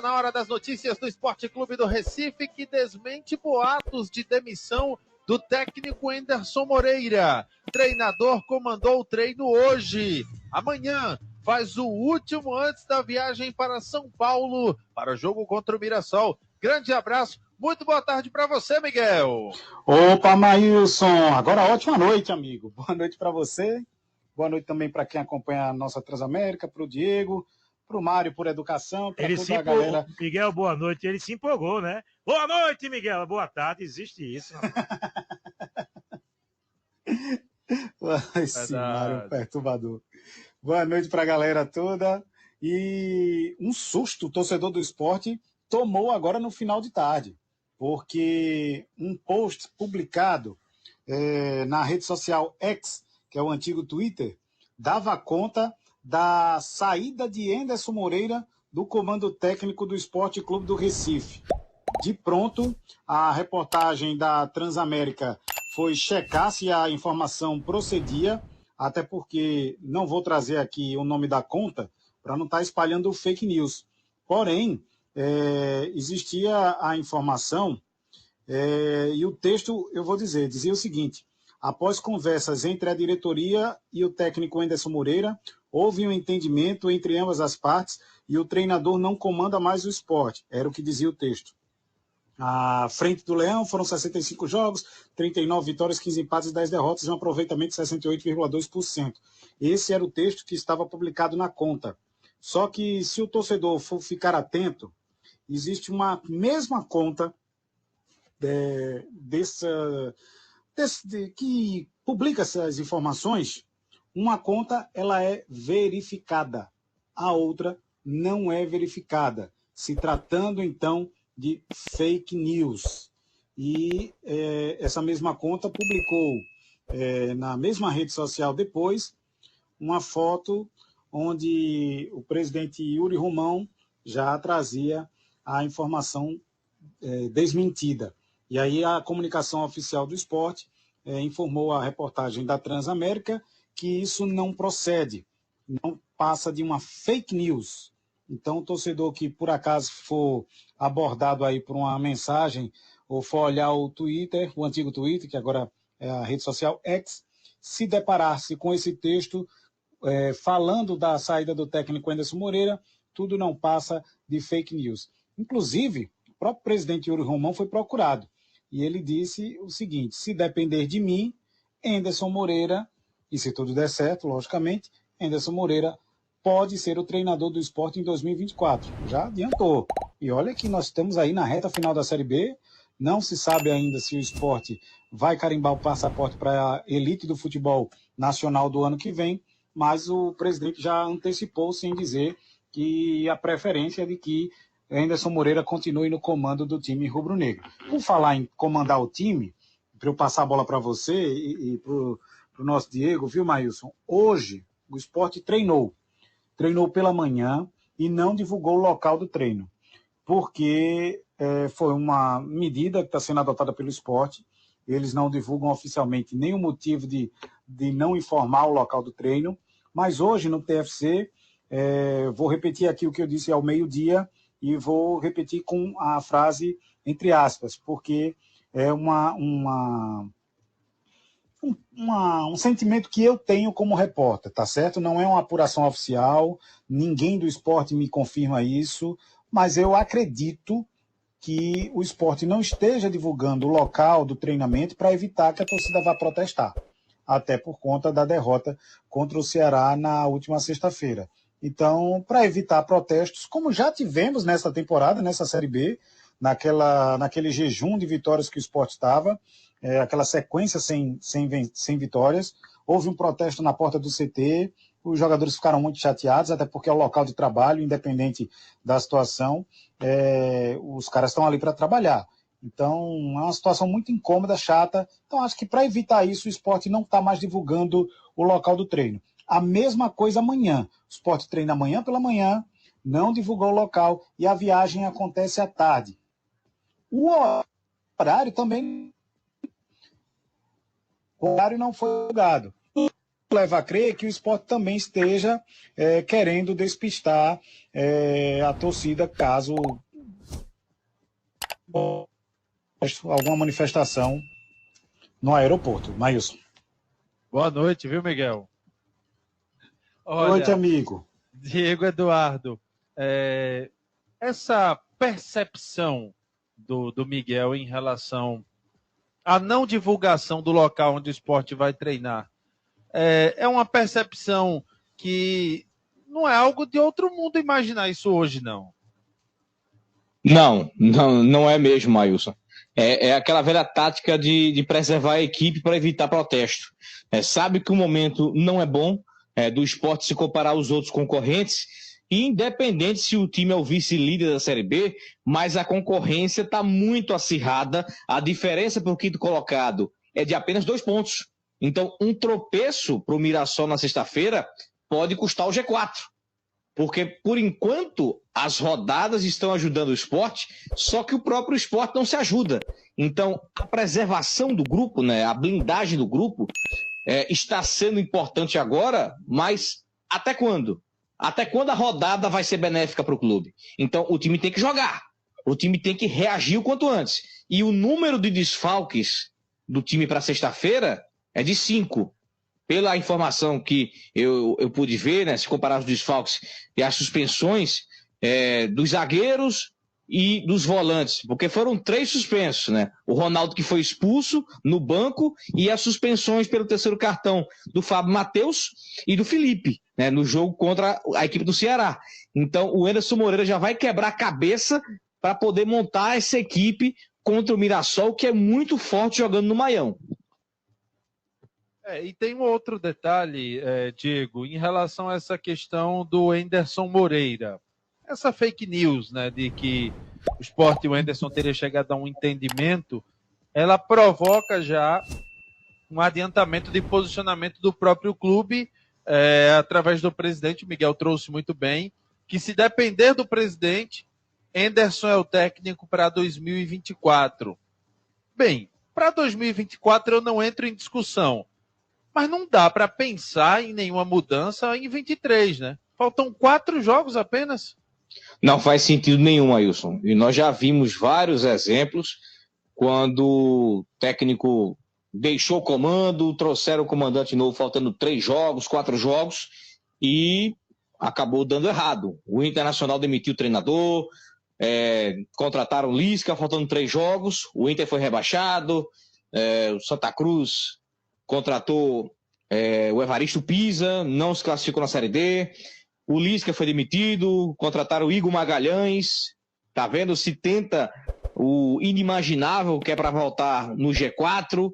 na hora das notícias do Esporte Clube do Recife, que desmente boatos de demissão do técnico Enderson Moreira. Treinador comandou o treino hoje. Amanhã faz o último antes da viagem para São Paulo, para o jogo contra o Mirassol. Grande abraço, muito boa tarde para você, Miguel. Opa, Maílson, agora ótima noite, amigo. Boa noite para você, boa noite também para quem acompanha a nossa Transamérica, para o Diego, para o Mário por educação, para toda a galera. Miguel, boa noite, ele se empolgou, né? Boa noite, Miguel, boa tarde, existe isso. Esse Mário perturbador. Boa noite para a galera toda. E um susto o torcedor do esporte tomou agora no final de tarde, porque um post publicado na rede social X, que é o antigo Twitter, dava conta da saída de Enderson Moreira do comando técnico do Esporte Clube do Recife. De pronto, a reportagem da Transamérica foi checar se a informação procedia, até porque não vou trazer aqui o nome da conta para não estar espalhando fake news. Porém, existia a informação e o texto, eu vou dizer, dizia o seguinte: após conversas entre a diretoria e o técnico Enderson Moreira, houve um entendimento entre ambas as partes e o treinador não comanda mais o esporte. Era o que dizia o texto. À frente do Leão foram 65 jogos, 39 vitórias, 15 empates e 10 derrotas, um aproveitamento de 68,2%. Esse era o texto que estava publicado na conta. Só que, se o torcedor for ficar atento, existe uma mesma conta que publica essas informações. Uma conta ela é verificada, a outra não é verificada, se tratando então de fake news. E essa mesma conta publicou na mesma rede social depois uma foto onde o presidente Yuri Romão já trazia a informação desmentida. E aí a comunicação oficial do esporte informou a reportagem da Transamérica que isso não procede, não passa de uma fake news. Então, o torcedor que por acaso for abordado aí por uma mensagem ou for olhar o Twitter, o antigo Twitter, que agora é a rede social X, se deparar-se com esse texto falando da saída do técnico Enderson Moreira, tudo não passa de fake news. Inclusive, o próprio presidente Yuri Romão foi procurado e ele disse o seguinte: se depender de mim, Enderson Moreira, e se tudo der certo, logicamente, Enderson Moreira pode ser o treinador do esporte em 2024. Já adiantou. E olha que nós estamos aí na reta final da Série B, não se sabe ainda se o esporte vai carimbar o passaporte para a elite do futebol nacional do ano que vem, mas o presidente já antecipou sem dizer que a preferência é de que Enderson Moreira continue no comando do time rubro-negro. Por falar em comandar o time, para eu passar a bola para você e para o nosso Diego, viu, Maílson? Hoje o esporte treinou pela manhã e não divulgou o local do treino, porque foi uma medida que está sendo adotada pelo esporte. Eles não divulgam oficialmente nenhum motivo de não informar o local do treino, mas hoje no TFC, vou repetir aqui o que eu disse ao meio-dia e vou repetir com a frase entre aspas, porque é um sentimento que eu tenho como repórter, tá certo? Não é uma apuração oficial, ninguém do esporte me confirma isso, mas eu acredito que o esporte não esteja divulgando o local do treinamento para evitar que a torcida vá protestar, até por conta da derrota contra o Ceará na última sexta-feira. Então, para evitar protestos, como já tivemos nessa temporada, nessa Série B, naquele jejum de vitórias que o esporte estava, aquela sequência sem vitórias, houve um protesto na porta do CT, os jogadores ficaram muito chateados, até porque é o local de trabalho, independente da situação, os caras estão ali para trabalhar. Então, é uma situação muito incômoda, chata. Então, acho que para evitar isso, o esporte não está mais divulgando o local do treino. A mesma coisa amanhã. O esporte treina amanhã pela manhã, não divulgou o local e a viagem acontece à tarde. O horário também... O horário não foi divulgado. leva a crer que o Sport também esteja querendo despistar a torcida caso alguma manifestação no aeroporto. Maílson. Boa noite, viu, Miguel? Boa noite, amigo. Diego Eduardo, essa percepção do Miguel em relação à não divulgação do local onde o esporte vai treinar é uma percepção que não é algo de outro mundo imaginar isso hoje, não. Não é mesmo, Maílson. É aquela velha tática de preservar a equipe para evitar protesto. Sabe que o momento não é bom do esporte se comparar aos outros concorrentes, e independente se o time é o vice-líder da Série B, mas a concorrência está muito acirrada, a diferença para o quinto colocado é de apenas 2 pontos. Então, um tropeço para o Mirassol na sexta-feira pode custar o G4. Porque, por enquanto, as rodadas estão ajudando o esporte, só que o próprio esporte não se ajuda. Então, a preservação do grupo, né, a blindagem do grupo, está sendo importante agora, mas até quando? Até quando a rodada vai ser benéfica para o clube? Então, o time tem que jogar. O time tem que reagir o quanto antes. E o número de desfalques do time para sexta-feira é de 5. Pela informação que eu pude ver, né, se comparar os desfalques e as suspensões dos zagueiros e dos volantes, porque foram 3 suspensos, né? O Ronaldo, que foi expulso no banco, e as suspensões pelo terceiro cartão do Fábio Matheus e do Felipe, né, no jogo contra a equipe do Ceará. Então o Anderson Moreira já vai quebrar a cabeça para poder montar essa equipe contra o Mirassol, que é muito forte jogando no Maião. E tem um outro detalhe, Diego, em relação a essa questão do Anderson Moreira. Essa fake news, né, de que o Sport e o Anderson teriam chegado a um entendimento, ela provoca já um adiantamento de posicionamento do próprio clube, através do presidente. O Miguel trouxe muito bem, que se depender do presidente, Anderson é o técnico para 2024. Bem, para 2024 eu não entro em discussão. Mas não dá para pensar em nenhuma mudança em 23, né? Faltam 4 jogos apenas. Não faz sentido nenhum, Ailson. E nós já vimos vários exemplos quando o técnico deixou o comando, trouxeram o comandante novo faltando 3 jogos, 4 jogos, e acabou dando errado. O Internacional demitiu o treinador, contrataram o Lisca faltando 3 jogos, o Inter foi rebaixado, o Santa Cruz contratou o Evaristo Pisa, não se classificou na Série D, o Lisca foi demitido, contrataram o Igor Magalhães, tá vendo? Se tenta o inimaginável, que é para voltar no G4,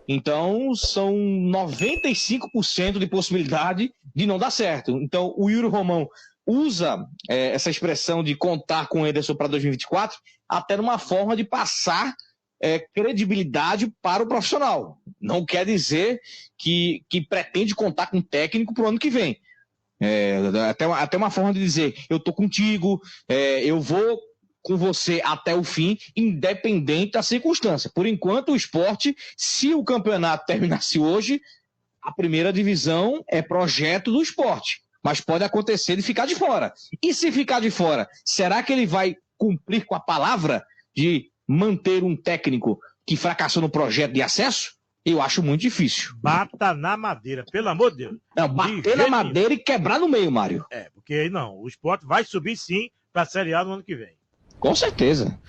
então são 95% de possibilidade de não dar certo. Então o Yuri Romão usa essa expressão de contar com o Anderson para 2024 até numa forma de passar credibilidade para o profissional. Não quer dizer que pretende contar com o técnico para o ano que vem. Até uma forma de dizer, eu estou contigo, eu vou com você até o fim, independente da circunstância. Por enquanto, o esporte, se o campeonato terminasse hoje, a primeira divisão é projeto do esporte, mas pode acontecer de ficar de fora. E se ficar de fora, será que ele vai cumprir com a palavra de manter um técnico que fracassou no projeto de acesso? Eu acho muito difícil. Bata na madeira, pelo amor de Deus. Não, bater na madeira e quebrar no meio, Mário. Porque aí não, o esporte vai subir sim para a Série A no ano que vem. Com certeza.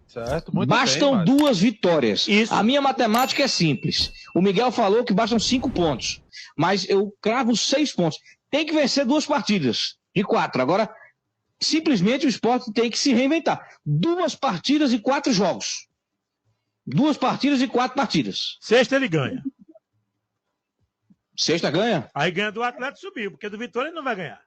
Certo, muito bastam bem, 2 vitórias. Isso. A minha matemática é simples. O Miguel falou que bastam 5 pontos. Mas eu cravo 6 pontos. Tem que vencer 2 partidas de 4. Agora, simplesmente o esporte tem que se reinventar. 2 partidas e 4 jogos. 2 partidas e 4 partidas. Sexta ele ganha. Sexta ganha? Aí ganha do Atlético, subiu, porque do Vitória ele não vai ganhar.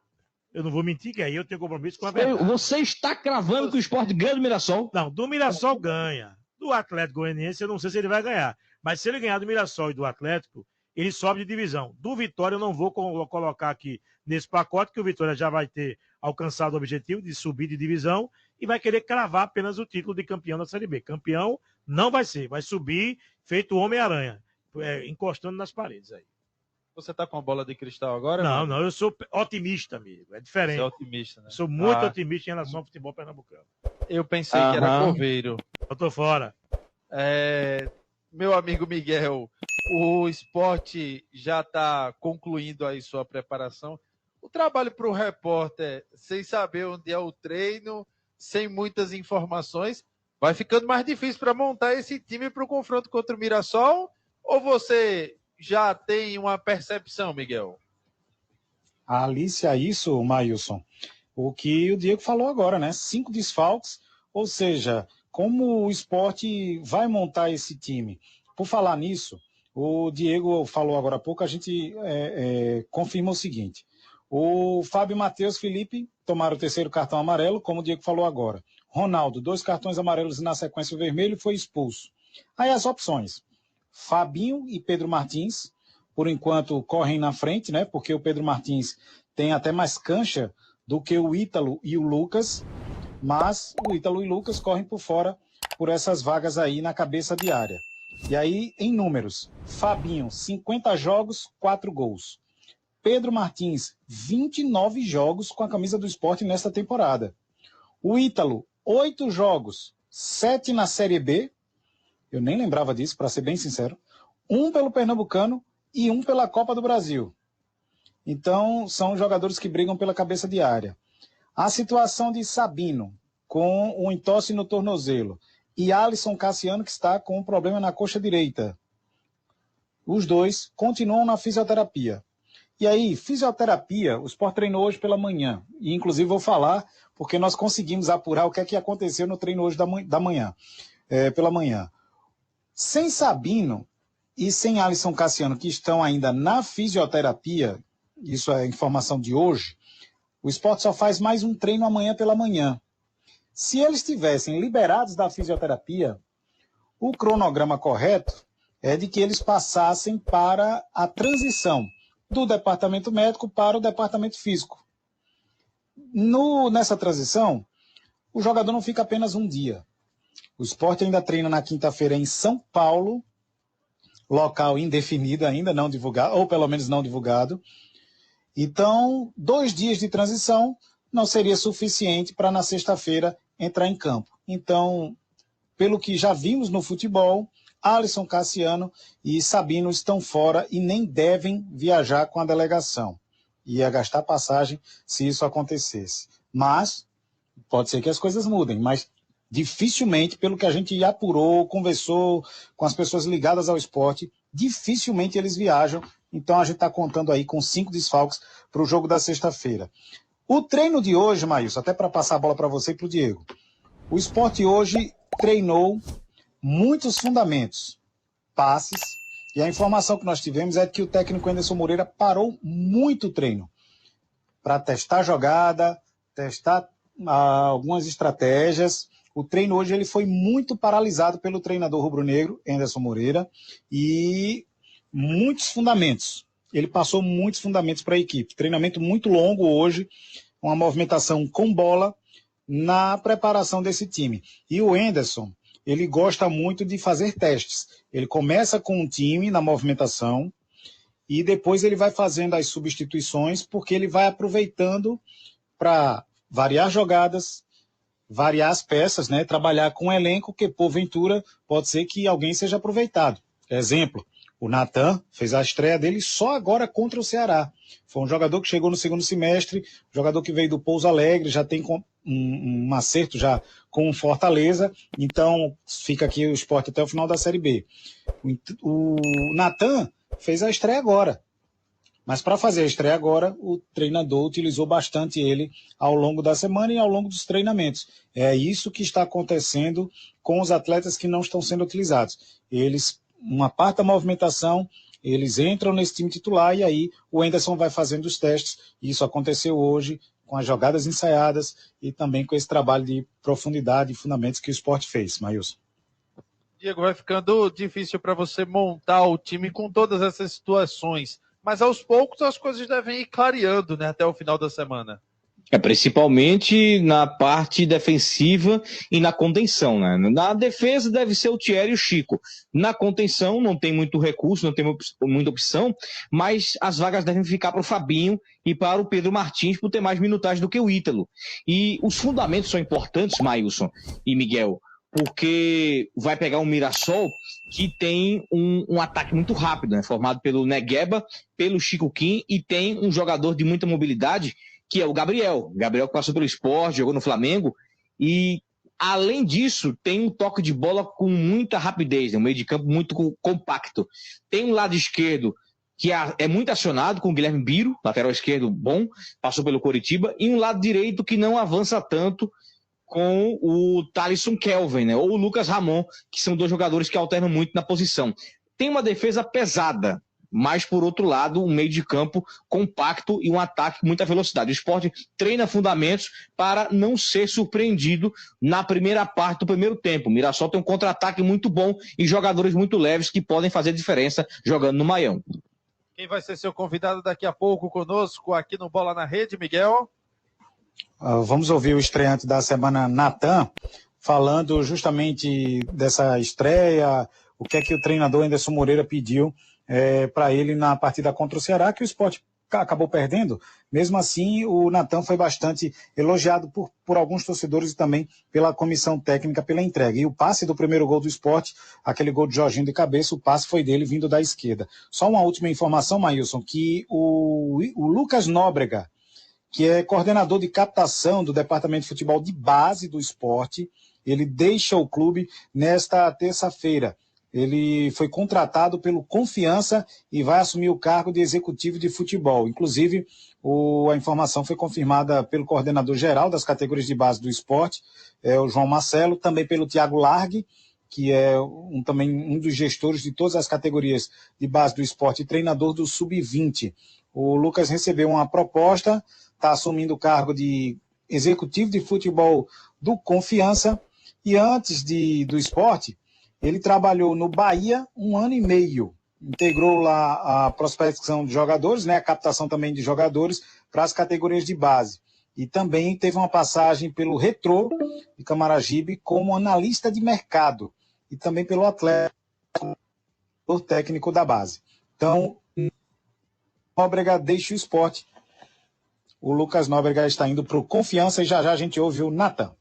Eu não vou mentir que aí eu tenho compromisso com a verdade. Você está cravando que o esporte ganha do Mirassol? Não, do Mirassol ganha. Do Atlético Goianiense eu não sei se ele vai ganhar. Mas se ele ganhar do Mirassol e do Atlético, ele sobe de divisão. Do Vitória eu não vou colocar aqui nesse pacote, que o Vitória já vai ter alcançado o objetivo de subir de divisão e vai querer cravar apenas o título de campeão da Série B. Campeão não vai ser, vai subir feito Homem-Aranha, encostando nas paredes aí. Você tá com a bola de cristal agora? Não, mano? não, eu sou otimista, amigo. É diferente. Você é otimista, né? Eu sou muito otimista em relação ao futebol pernambucano. Eu pensei que era Corveiro. Eu tô fora. Meu amigo Miguel, o esporte já está concluindo aí sua preparação. O trabalho para o repórter, sem saber onde é o treino, sem muitas informações, vai ficando mais difícil para montar esse time para o confronto contra o Mirassol? Ou você já tem uma percepção, Miguel? Alice, a isso, Maílson, o que o Diego falou agora, né? 5 desfalques, ou seja, como o esporte vai montar esse time? Por falar nisso, o Diego falou agora há pouco, a gente confirma o seguinte: o Fábio Matheus Felipe tomaram o 3º cartão amarelo, como o Diego falou agora. Ronaldo, 2 cartões amarelos na sequência, o vermelho, foi expulso. Aí as opções: Fabinho e Pedro Martins, por enquanto correm na frente, né? Porque o Pedro Martins tem até mais cancha do que o Ítalo e o Lucas, mas o Ítalo e o Lucas correm por fora por essas vagas aí na cabeça de área. E aí, em números, Fabinho, 50 jogos, 4 gols. Pedro Martins, 29 jogos com a camisa do Sport nesta temporada. O Ítalo, 8 jogos, 7 na Série B. Eu nem lembrava disso, para ser bem sincero. 1 pelo Pernambucano e 1 pela Copa do Brasil. Então, são jogadores que brigam pela cabeça de área. A situação de Sabino, com um entorse no tornozelo, e Alisson Cassiano, que está com um problema na coxa direita. Os dois continuam na fisioterapia. E aí, fisioterapia, o Sport treinou hoje pela manhã. E, inclusive, vou falar, porque nós conseguimos apurar o que é que aconteceu no treino hoje da manhã, pela manhã. Sem Sabino e sem Alisson Cassiano, que estão ainda na fisioterapia, isso é informação de hoje, o Sport só faz mais um treino amanhã pela manhã. Se eles estivessem liberados da fisioterapia, o cronograma correto é de que eles passassem para a transição do departamento médico para o departamento físico. Nessa transição, o jogador não fica apenas um dia. O Sport ainda treina na quinta-feira em São Paulo, local indefinido ainda, não divulgado, ou pelo menos não divulgado. Então, 2 dias de transição não seria suficiente para na sexta-feira entrar em campo. Então, pelo que já vimos no futebol, Alisson Cassiano e Sabino estão fora e nem devem viajar com a delegação. Ia gastar passagem se isso acontecesse. Mas, pode ser que as coisas mudem, mas dificilmente, pelo que a gente apurou, conversou com as pessoas ligadas ao esporte, dificilmente eles viajam. Então a gente está contando aí com 5 desfalques para o jogo da sexta-feira. O treino de hoje, Maílson, até para passar a bola para você e para o Diego. O Sport hoje treinou muitos fundamentos, passes, e a informação que nós tivemos é que o técnico Anderson Moreira parou muito o treino para testar jogada, testar algumas estratégias. O treino hoje ele foi muito paralisado pelo treinador rubro-negro, Anderson Moreira, e muitos fundamentos. Ele passou muitos fundamentos para a equipe. Treinamento muito longo hoje, uma movimentação com bola na preparação desse time. E o Anderson, ele gosta muito de fazer testes. Ele começa com um time na movimentação e depois ele vai fazendo as substituições, porque ele vai aproveitando para variar jogadas, variar as peças, né? Trabalhar com um elenco que, porventura, pode ser que alguém seja aproveitado. Exemplo, o Natan fez a estreia dele só agora contra o Ceará. Foi um jogador que chegou no segundo semestre, jogador que veio do Pouso Alegre, já tem um acerto já com o Fortaleza, então fica aqui o Sport até o final da Série B. O Natan fez a estreia agora, mas para fazer a estreia agora, o treinador utilizou bastante ele ao longo da semana e ao longo dos treinamentos. É isso que está acontecendo com os atletas que não estão sendo utilizados. Eles, uma parte da movimentação, eles entram nesse time titular e aí o Anderson vai fazendo os testes. Isso aconteceu hoje com as jogadas ensaiadas e também com esse trabalho de profundidade e fundamentos que o Sport fez, Maílson. Diego, vai ficando difícil para você montar o time com todas essas situações, mas aos poucos as coisas devem ir clareando, né, até o final da semana. Principalmente na parte defensiva e na contenção, né? Na defesa deve ser o Thierry e o Chico. Na contenção não tem muito recurso, não tem muita opção, mas as vagas devem ficar para o Fabinho e para o Pedro Martins por ter mais minutagem do que o Ítalo. E os fundamentos são importantes, Maílson e Miguel, porque vai pegar um Mirassol que tem um ataque muito rápido, né? Formado pelo Negueba, pelo Chico Kim, e tem um jogador de muita mobilidade, que é o Gabriel. Gabriel que passou pelo Sport, jogou no Flamengo, e além disso, tem um toque de bola com muita rapidez, né? Um meio de campo muito compacto. Tem um lado esquerdo que é muito acionado com o Guilherme Biro, lateral esquerdo bom, passou pelo Coritiba, e um lado direito que não avança tanto, com o Thalisson Kelvin, né? Ou o Lucas Ramon, que são dois jogadores que alternam muito na posição. Tem uma defesa pesada, mas, por outro lado, um meio de campo compacto e um ataque com muita velocidade. O Sport treina fundamentos para não ser surpreendido na primeira parte do primeiro tempo. O Mirassol tem um contra-ataque muito bom e jogadores muito leves que podem fazer diferença jogando no Maião. Quem vai ser seu convidado daqui a pouco conosco aqui no Bola na Rede, Miguel? Vamos ouvir o estreante da semana, Natan, falando justamente dessa estreia, o que é que o treinador Anderson Moreira pediu para ele na partida contra o Ceará, que o Sport acabou perdendo. Mesmo assim, o Natan foi bastante elogiado por alguns torcedores e também pela comissão técnica pela entrega. E o passe do primeiro gol do Sport, aquele gol de Jorginho de cabeça, o passe foi dele vindo da esquerda. Só uma última informação, Maílson, que o Lucas Nóbrega, que é coordenador de captação do Departamento de Futebol de Base do Sport, ele deixa o clube nesta terça-feira. Ele foi contratado pelo Confiança e vai assumir o cargo de executivo de futebol. Inclusive, a informação foi confirmada pelo coordenador geral das categorias de base do Sport, o João Marcelo, também pelo Thiago Largue, que é também um dos gestores de todas as categorias de base do Sport e treinador do Sub-20. O Lucas recebeu uma proposta, está assumindo o cargo de executivo de futebol do Confiança, e antes do Sport, ele trabalhou no Bahia 1 ano e meio, integrou lá a prospecção de jogadores, né, a captação também de jogadores para as categorias de base, e também teve uma passagem pelo Retrô de Camaragibe como analista de mercado, e também pelo Atlético, técnico da base. Então, Nóbrega deixa o Sport. O Lucas Nóbrega está indo para o Confiança e já já a gente ouve o Natan.